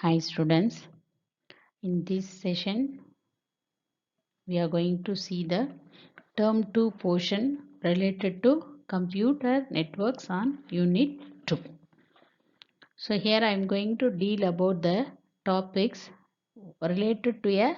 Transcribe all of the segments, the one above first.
Hi students, in this session we are going to see the term 2 portion related to computer networks on unit 2. So here I am going to deal about the topics related to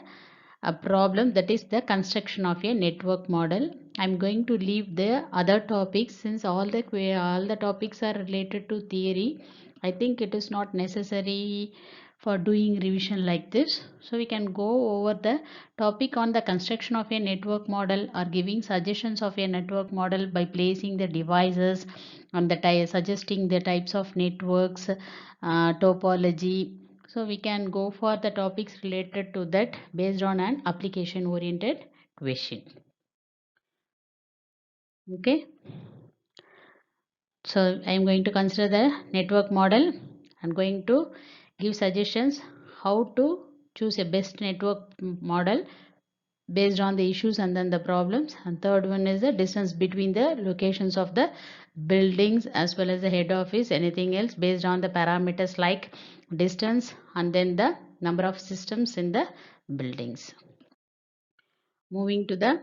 a problem, that is the construction of a network model. I am going to leave the other topics since all the topics are related to theory. I think it is not necessary for doing revision like this. So we can go over the topic on the construction of a network model or giving suggestions of a network model by placing the devices and suggesting the types of networks, topology. So we can go for the topics related to that based on an application oriented question. Okay. So I am going to consider the network model. I'm going to give suggestions how to choose a best network model based on the issues and then the problems. And third one is the distance between the locations of the buildings as well as the head office, anything else based on the parameters like distance and then the number of systems in the buildings. Moving to the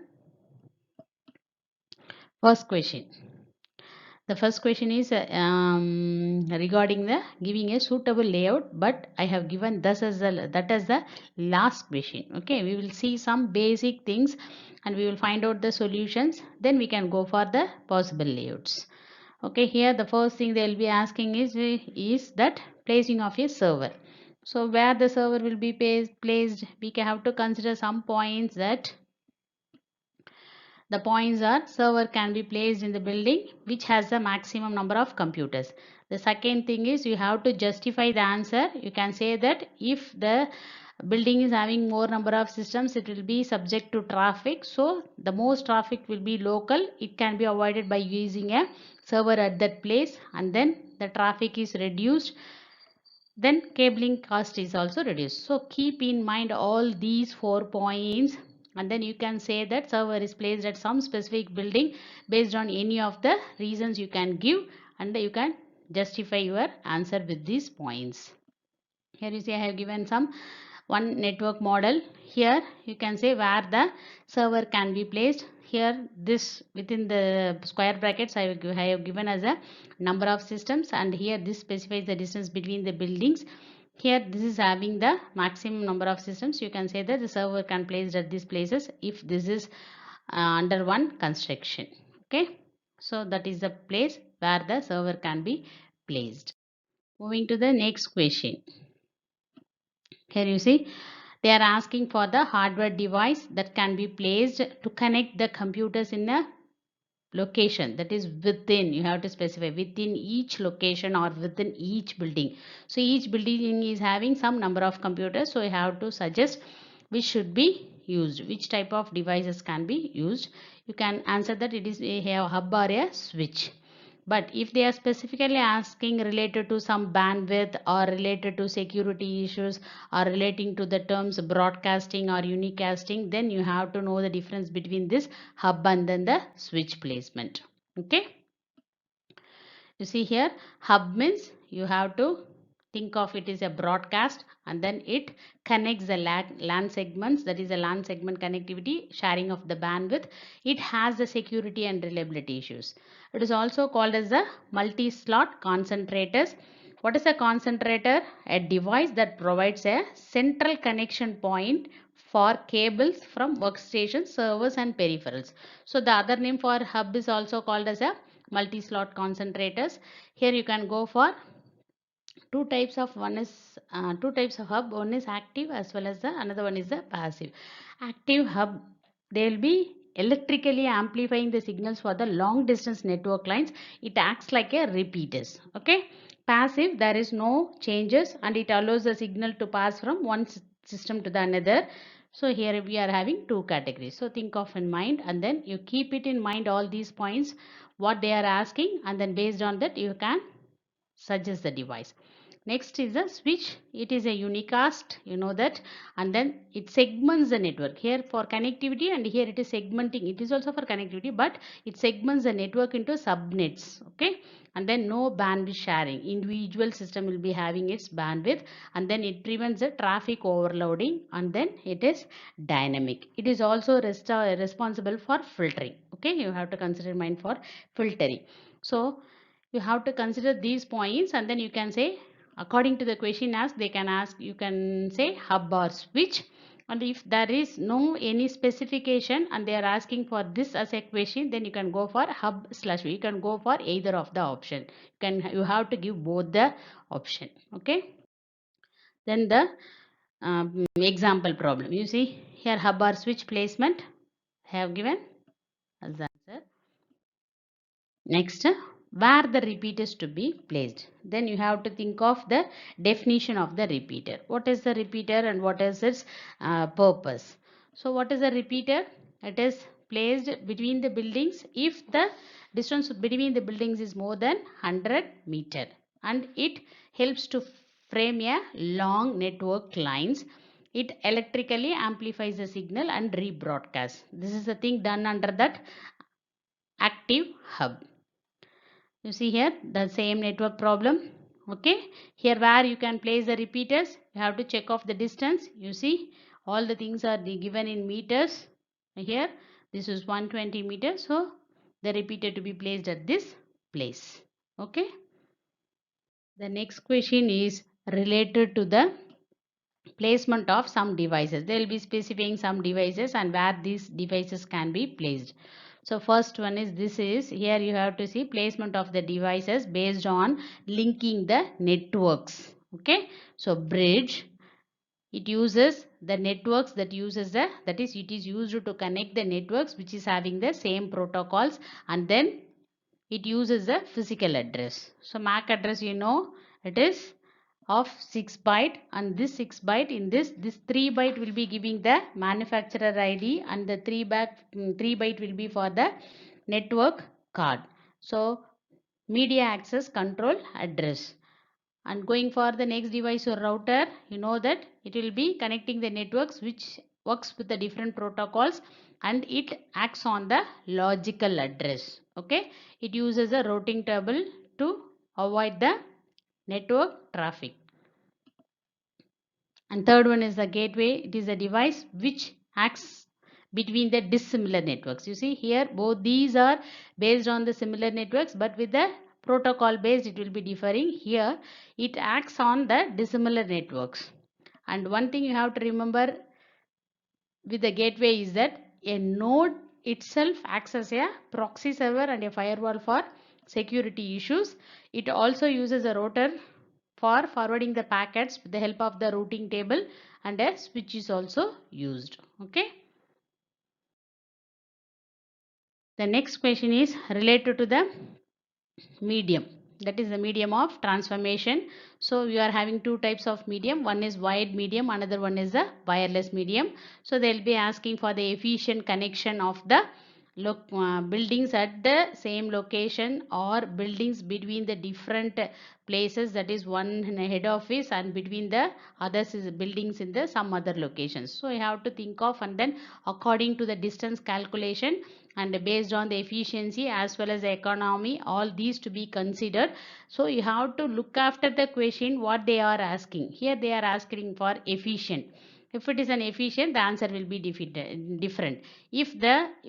first question. The first question is regarding the giving a suitable layout, but I have given this as that as the last question. Okay, we will see some basic things and we will find out the solutions. Then we can go for the possible layouts. Okay, here the first thing they will be asking is that placing of a server. So where the server will be placed, we can have to consider some points that the points are server can be placed in the building which has the maximum number of computers. The second thing is you have to justify the answer. You can say that if the building is having more number of systems, it will be subject to traffic. So the most traffic will be local. It can be avoided by using a server at that place, and then the traffic is reduced, then cabling cost is also reduced. So keep in mind all these 4 points, and then you can say that server is placed at some specific building based on any of the reasons you can give, and you can justify your answer with these points. Here you see I have given some one network model. Here you can say where the server can be placed. Here this within the square brackets I have given as a number of systems, and here this specifies the distance between the buildings. Here this is having the maximum number of systems. You can say that the server can placed at these places if this is under one construction. Okay, so that is the place where the server can be placed. Moving to the next question. Here you see they are asking for the hardware device that can be placed to connect the computers in a location, that is within, you have to specify within each location or within each building. So each building is having some number of computers, so you have to suggest which should be used, which type of devices can be used. You can answer that it is a hub or a switch. But if they are specifically asking related to some bandwidth or related to security issues or relating to the terms broadcasting or unicasting, then you have to know the difference between this hub and then the switch placement. Okay. You see here hub means you have to think of it as a broadcast, and then it connects the LAN segments, that is a LAN segment connectivity, sharing of the bandwidth. It has the security and reliability issues. It is also called as the multi-slot concentrators. What is a concentrator? A device that provides a central connection point for cables from workstations, servers and peripherals. So the other name for hub is also called as a multi-slot concentrators. Here you can go for two types of two types of hub. One is active as well as the another one is the passive. Active hub, they will be electrically amplifying the signals for the long distance network lines. It acts like a repeaters. Okay. Passive, there is no changes and it allows the signal to pass from one system to the another. So here we are having two categories. So think of in mind, and then you keep it in mind all these points what they are asking, and then based on that you can suggest the device. Next is the switch. It is a unicast, you know that, and then it segments the network. Here for connectivity, and here it is segmenting. It is also for connectivity, but it segments the network into subnets. Okay, and then no bandwidth sharing. Individual system will be having its bandwidth, and then it prevents the traffic overloading, and then it is dynamic. It is also responsible for filtering. Okay, you have to consider mind for filtering. So you have to consider these points, and then you can say according to the question asked, they can ask, you can say hub or switch. And if there is no any specification and they are asking for this as a question, then you can go for hub slash switch. You can go for either of the option. You have to give both the option. Okay, then the example problem, you see here hub or switch placement have given as the answer. Next, where the repeater is to be placed. Then you have to think of the definition of the repeater. What is the repeater and what is its purpose? So what is a repeater? It is placed between the buildings if the distance between the buildings is more than 100 meter, and it helps to frame a long network lines. It electrically amplifies the signal and rebroadcast. This is the thing done under that active hub. You see here the same network problem. Okay, here where you can place the repeaters, you have to check off the distance. You see all the things are given in meters. Here this is 120 meters, so the repeater to be placed at this place. Okay, the next question is related to the placement of some devices. They will be specifying some devices and where these devices can be placed. So first one is, this is here you have to see placement of the devices based on linking the networks. Okay, so bridge, it uses the networks that uses the, that is it is used to connect the networks which is having the same protocols, and then it uses the physical address. So MAC address, you know, it is of 6 byte, and this 6 byte in this 3 byte will be giving the manufacturer ID, and the 3 byte will be for the network card. So media access control address. And going for the next device or router, you know that it will be connecting the networks which works with the different protocols, and it acts on the logical address. Okay, it uses a routing table to avoid the network traffic. And third one is the gateway. It is a device which acts between the dissimilar networks. You see here both these are based on the similar networks, but with the protocol based it will be differing. Here it acts on the dissimilar networks. And one thing you have to remember with the gateway is that a node itself acts as a proxy server and a firewall for security issues. It also uses a router for forwarding the packets with the help of the routing table, and a switch is also used. Okay, the next question is related to the medium, that is the medium of transformation. So we are having two types of medium, one is wired medium, another one is the wireless medium. So they'll be asking for the efficient connection of the buildings at the same location, or buildings between the different places, that is one in a head office and between the others is buildings in the some other locations. So you have to think of, and then according to the distance calculation and based on the efficiency as well as the economy, all these to be considered. So you have to look after the question what they are asking. Here they are asking for efficient. If it is an efficient, the answer will be different. If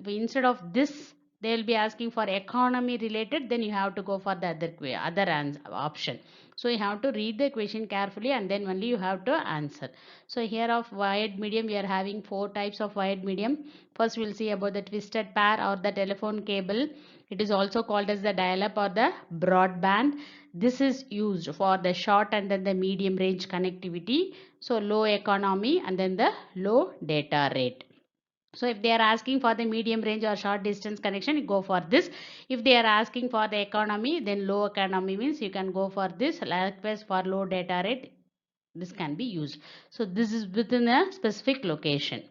instead of this they will be asking for economy related, then you have to go for the other option. So you have to read the question carefully and then only you have to answer. So here of wired medium, we are having four types of wired medium. First we'll see about the twisted pair or the telephone cable. It is also called as the dial-up or the broadband. This is used for the short and then the medium range connectivity. So low economy and then the low data rate. So if they are asking for the medium range or short distance connection, go for this. If they are asking for the economy, then low economy means you can go for this. Likewise for low data rate, this can be used. So this is within a specific location.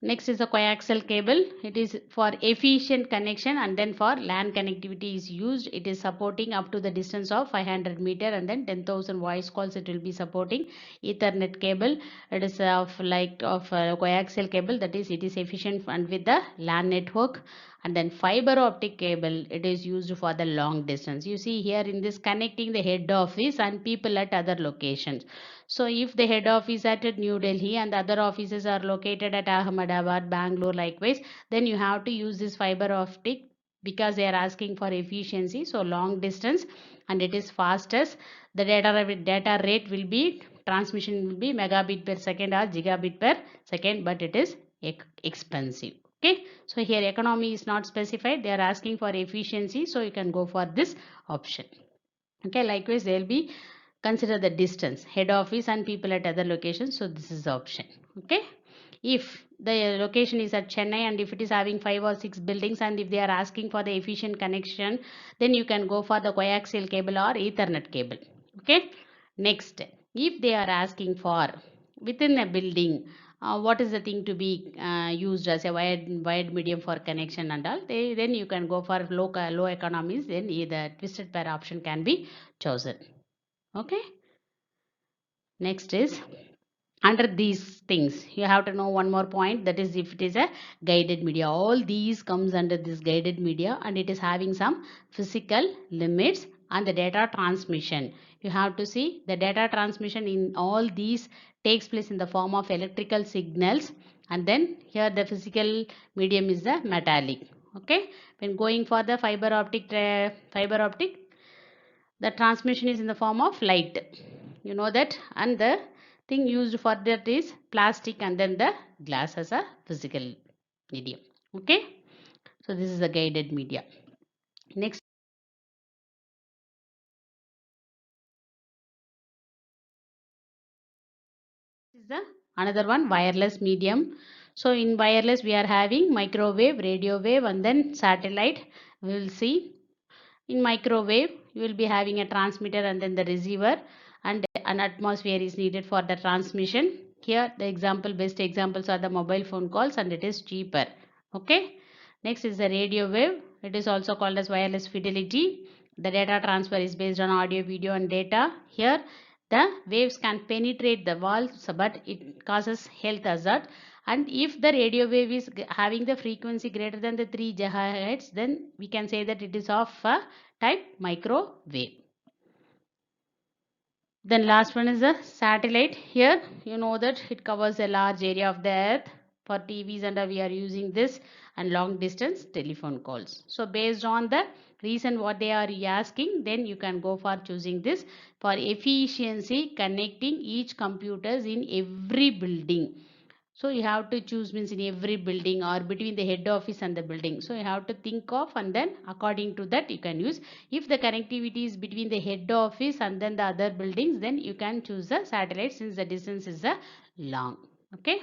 Next is the coaxial cable. It is for efficient connection, and then for LAN connectivity is used. It is supporting up to the distance of 500 meter, and then 10,000 voice calls it will be supporting. Ethernet cable, it is of coaxial cable, that is it is efficient and with the LAN network. And then fiber optic cable, it is used for the long distance. You see here in this, connecting the head office and people at other locations. So if the head office at New Delhi and the other offices are located at Ahmedabad, Bangalore likewise, then you have to use this fiber optic because they are asking for efficiency. So long distance, and it is fastest. The data rate will be, transmission will be megabit per second or gigabit per second, but it is expensive. Okay, so here economy is not specified. They are asking for efficiency, so you can go for this option. Okay, likewise they will be consider the distance, head office and people at other locations, so this is the option. Okay, if the location is at Chennai and if it is having 5 or 6 buildings and if they are asking for the efficient connection, then you can go for the coaxial cable or Ethernet cable. Okay, next, if they are asking for within a building, what is the thing to be used as a wired medium for connection and all, then you can go for low economies, then either twisted pair option can be chosen. Okay, next is, under these things you have to know one more point, that is if it is a guided media, all these comes under this guided media, and it is having some physical limits. And the data transmission, you have to see the data transmission in all these takes place in the form of electrical signals, and then here the physical medium is the metallic. Okay, when going for the fiber optic, the transmission is in the form of light, you know that, and the thing used for that is plastic, and then the glass as a physical medium. Okay, so this is the guided media. Next is the another one, wireless medium. So in wireless we are having microwave, radio wave, and then satellite. We will see, in microwave you will be having a transmitter and then the receiver, and an atmosphere is needed for the transmission. Here the best examples are the mobile phone calls, and it is cheaper. Okay, next is the radio wave. It is also called as wireless fidelity. The data transfer is based on audio, video, and data. Here the waves can penetrate the walls, but it causes health hazard. And if the radio wave is having the frequency greater than the 3 gigahertz, then we can say that it is of a type microwave. Then last one is the satellite. Here you know that it covers a large area of the earth. For TVs and we are using this, and long distance telephone calls. So based on the reason what they are asking, then you can go for choosing this for efficiency, connecting each computers in every building. So you have to choose means in every building or between the head office and the building. So you have to think of, and then according to that you can use. If the connectivity is between the head office and then the other buildings, then you can choose the satellite since the distance is long. Okay.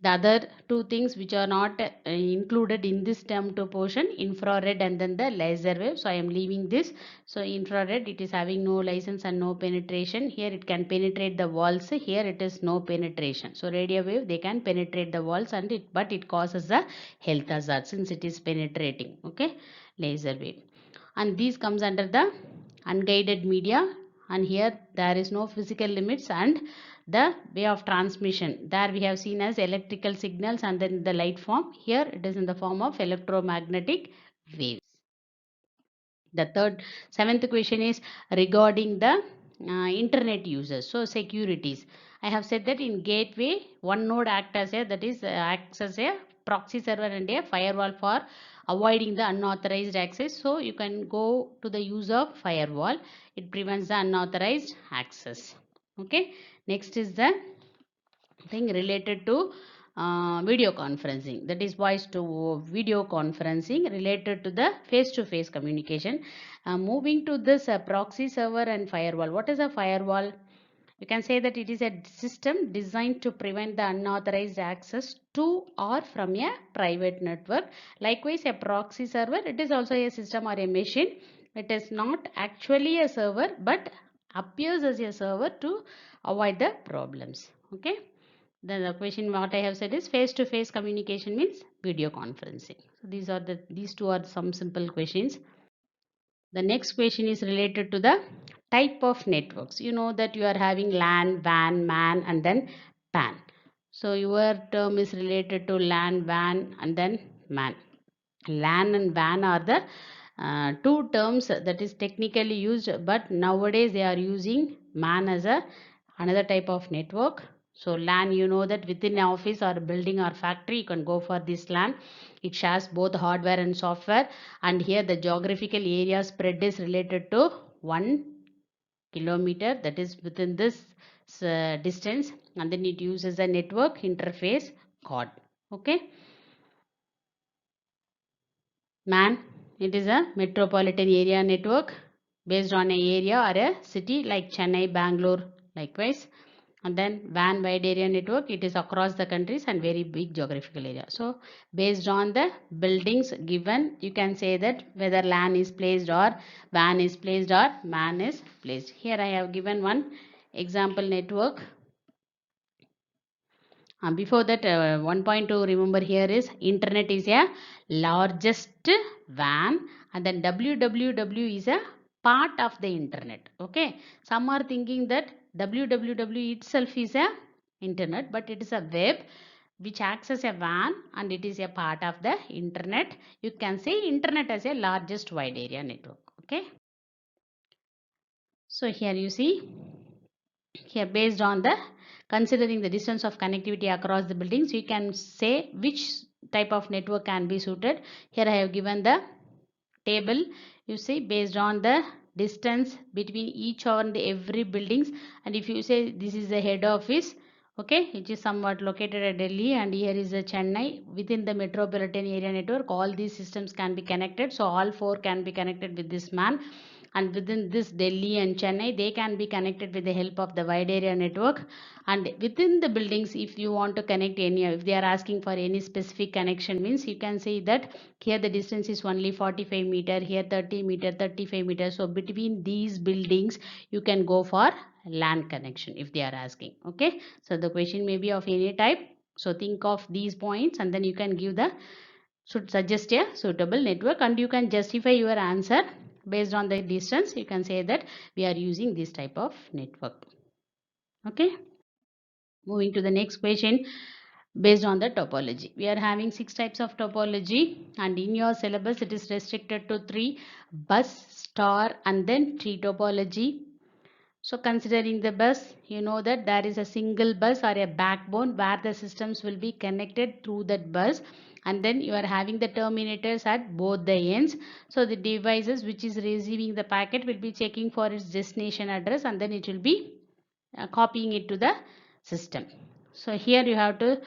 The other two things which are not included in this term to portion, infrared and then the laser wave. So I am leaving this. So infrared, it is having no license and no penetration. Here it can penetrate the walls. Here it is no penetration. So radio wave, they can penetrate the walls, and but it causes a health hazard since it is penetrating. Okay, laser wave. And these comes under the unguided media, and here there is no physical limits. And the way of transmission, there we have seen as electrical signals and then the light form. Here it is in the form of electromagnetic waves. The seventh question is regarding the internet users. So securities, I have said that in gateway one node acts as a proxy server and a firewall for avoiding the unauthorized access. So you can go to the use of firewall, it prevents the unauthorized access. Okay, next is the thing related to video conferencing, that is voice to video conferencing related to the face-to-face communication. Moving to this proxy server and firewall. What is a firewall? You can say that it is a system designed to prevent the unauthorized access to or from a private network. Likewise, a proxy server, it is also a system or a machine. It is not actually a server but appears as a server to avoid the problems. Okay. Then the question what I have said is face-to-face communication means video conferencing. So these two are some simple questions. The next question is related to the type of networks. You know that you are having LAN, WAN, MAN, and then PAN. So your term is related to LAN, WAN, and then MAN. LAN and WAN are the two terms that is technically used, but nowadays they are using MAN as a another type of network. So LAN, you know that within an office or building or factory, you can go for this LAN. It shares both hardware and software, and here the geographical area spread is related to 1 kilometer, that is within this distance, and then it uses a network interface card. Okay. MAN, it is a metropolitan area network based on an area or a city like Chennai, Bangalore, likewise. And then WAN, wide area network, it is across the countries and very big geographical area. So based on the buildings given, you can say that whether LAN is placed or WAN is placed or MAN is placed. Here I have given one example network. Before that, one point to remember here is internet is a largest WAN, and then www is a part of the internet. Okay, some are thinking that www itself is a internet, but it is a web which acts as a WAN and it is a part of the internet. You can say internet as a largest wide area network. Okay, so here you see, here based on the considering the distance of connectivity across the buildings, you can say which type of network can be suited. Here I have given the table. You see, based on the distance between each and every buildings, and if you say this is the head office, okay, it is somewhat located at Delhi, and here is the Chennai. Within the metropolitan area network, all these systems can be connected, so all four can be connected with this MAN. And within this Delhi and Chennai, they can be connected with the help of the wide area network. And within the buildings, if you want to connect any, if they are asking for any specific connection, means you can say that here the distance is only 45 meter, here 30 meter, 35 meter. So between these buildings you can go for LAN connection if they are asking. Okay, so the question may be of any type, so think of these points and then you can give the should suggest a suitable network, and you can justify your answer based on the distance. You can say that we are using this type of network. Okay, moving to the next question. Based on the topology, we are having 6 types of topology, and in your syllabus it is restricted to 3: bus, star, and then tree topology. So considering the bus, you know that there is a single bus or a backbone where the systems will be connected through that bus, and then you are having the terminators at both the ends. So the devices which is receiving the packet will be checking for its destination address, and then it will be copying it to the system. So here you have to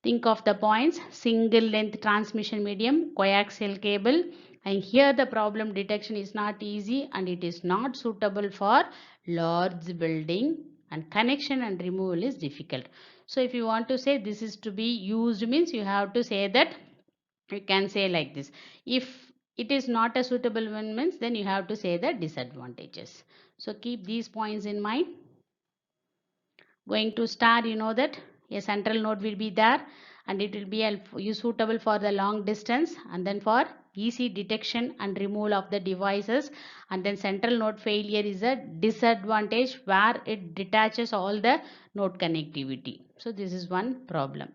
think of the points: single length transmission medium, coaxial cable, and here the problem detection is not easy and it is not suitable for large building, and connection and removal is difficult. So if you want to say this is to be used, means you have to say that, you can say like this: if it is not a suitable one, means then you have to say the disadvantages. So keep these points in mind. Going to star, you know that a central node will be there and it will be suitable for the long distance and then for easy detection and removal of the devices. And then central node failure is a disadvantage where it detaches all the node connectivity. So this is one problem.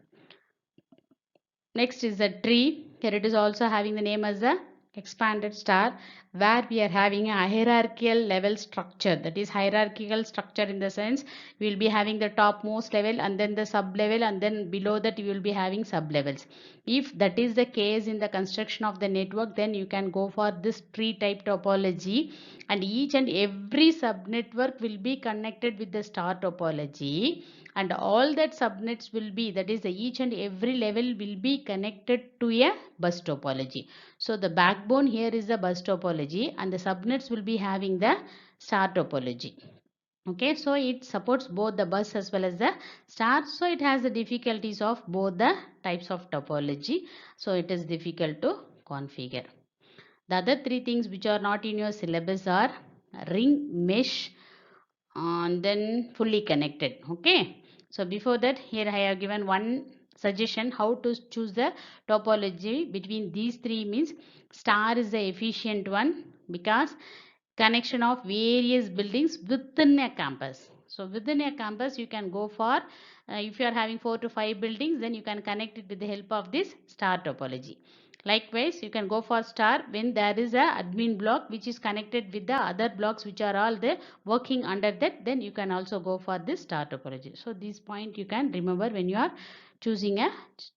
Next is the tree. Here it is also having the name as a expanded star, where we are having a hierarchical level structure. That is hierarchical structure in the sense we will be having the topmost level and then the sub level, and then below that you will be having sub levels. If that is the case in the construction of the network, then you can go for this tree type topology, and each and every sub network will be connected with the star topology, and all that subnets will be, that is each and every level will be connected to a bus topology. So the backbone here is the bus topology and the subnets will be having the star topology. Okay, so it supports both the bus as well as the star, so it has the difficulties of both the types of topology, so it is difficult to configure. The other three things which are not in your syllabus are ring, mesh, and then fully connected. Okay, So before that, here I have given one suggestion how to choose the topology between these three. Means star is the efficient one because connection of various buildings within a campus. So within a campus you can go for if you are having 4 to 5 buildings, then you can connect it with the help of this star topology. Likewise, you can go for star when there is a admin block which is connected with the other blocks which are all the working under that, then you can also go for this star topology. So this point you can remember when you are choosing a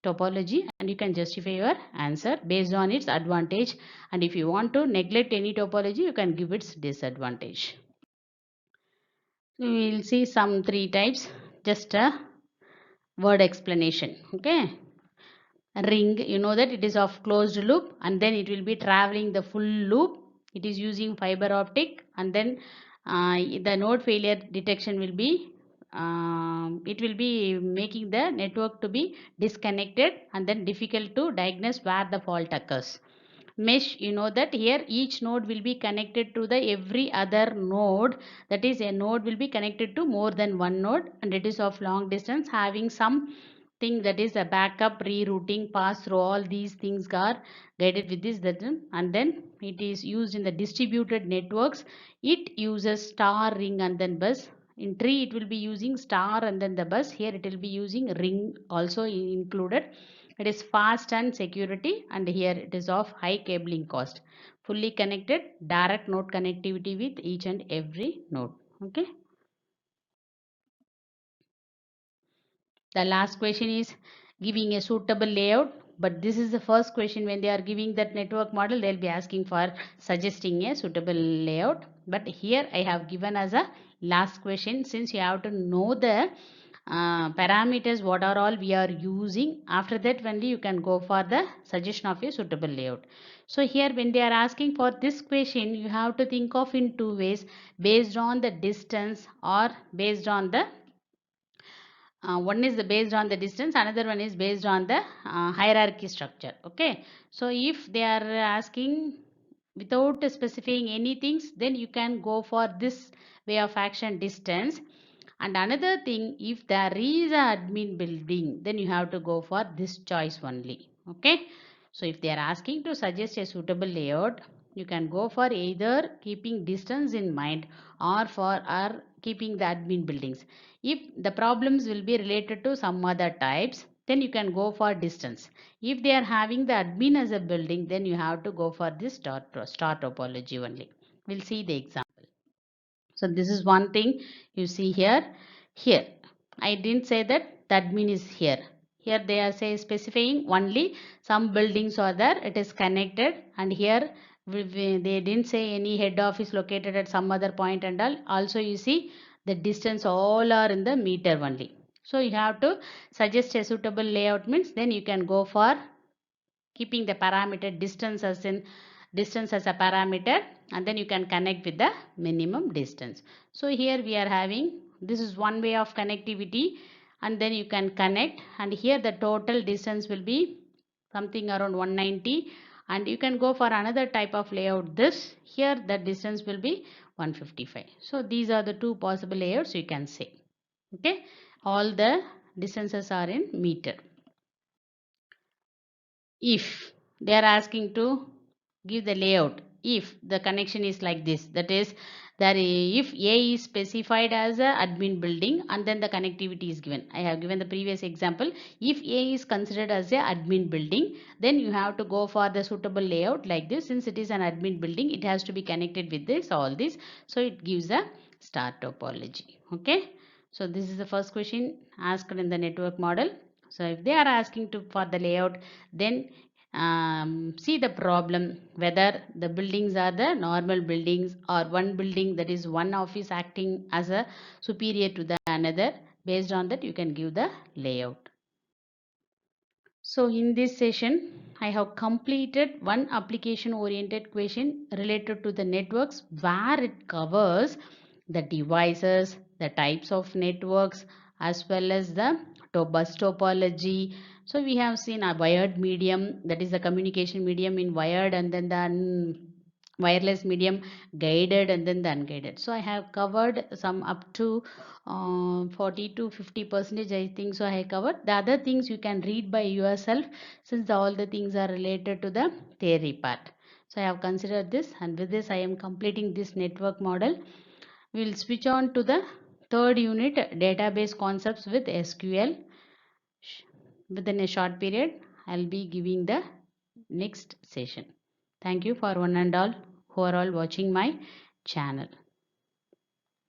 topology, and you can justify your answer based on its advantage, and if you want to neglect any topology you can give its disadvantage. We will see some three types, just a word explanation. Okay, ring, you know that it is of closed loop and then it will be traveling the full loop. It is using fiber optic, and then the node failure detection will be it will be making the network to be disconnected and then difficult to diagnose where the fault occurs. Mesh, you know that here each node will be connected to the every other node, that is a node will be connected to more than one node, and it is of long distance having some thing that is a backup rerouting pass through. All these things are guided with this that, and then it is used in the distributed networks. It uses star, ring and then bus. In tree it will be using star and then the bus. Here it will be using ring also included. It is fast and security, and here it is of high cabling cost. Fully connected direct node connectivity with each and every node. Okay. The last question is giving a suitable layout, but this is the first question. When they are giving that network model, they'll be asking for suggesting a suitable layout. But here I have given as a last question, since you have to know the parameters what are all we are using. After that only you can go for the suggestion of a suitable layout. So here when they are asking for this question, you have to think of in two ways, based on the distance or based on the one is based on the distance, another one is based on the hierarchy structure. Okay, so if they are asking without specifying anything, then you can go for this way of action, distance. And another thing, if there is a admin building, then you have to go for this choice only. Okay, so if they are asking to suggest a suitable layout, you can go for either keeping distance in mind or keeping the admin buildings. If the problems will be related to some other types, then you can go for distance. If they are having the admin as a building, then you have to go for this star topology only. We'll see the example. So this is one thing you see here. Here, I didn't say that the admin is here. Here they are say specifying only some buildings are there. It is connected, and here they didn't say any head office located at some other point and all. Also you see the distance all are in the meter only. So you have to suggest a suitable layout, means then you can go for keeping the parameter distance as a parameter, and then you can connect with the minimum distance. So here we are having, this is one way of connectivity, and then you can connect, and here the total distance will be something around 190, and you can go for another type of layout. This here the distance will be 155. So these are the two possible layouts you can say. Okay, all the distances are in meter. If they are asking to give the layout, if the connection is like this, that is that if A is specified as a admin building and then the connectivity is given. I have given the previous example. If A is considered as a admin building, then you have to go for the suitable layout like this. Since it is an admin building, it has to be connected with this all this, so it gives a star topology. Okay, so this is the first question asked in the network model. So if they are asking to for the layout, then see the problem whether the buildings are the normal buildings or one building, that is one office acting as a superior to the another. Based on that you can give the layout. So in this session I have completed one application oriented question related to the networks, where it covers the devices, the types of networks, as well as the bus topology. So we have seen a wired medium, that is the communication medium in wired, and then the wireless medium, guided, and then the unguided. So I have covered some up to 40 to 50 percentage, I think. So I have covered the other things you can read by yourself, since all the things are related to the theory part. So I have considered this, and with this I am completing this network model. We will switch on to the third unit, database concepts with SQL. Within a short period I'll be giving the next session. Thank you for one and all who are all watching my channel.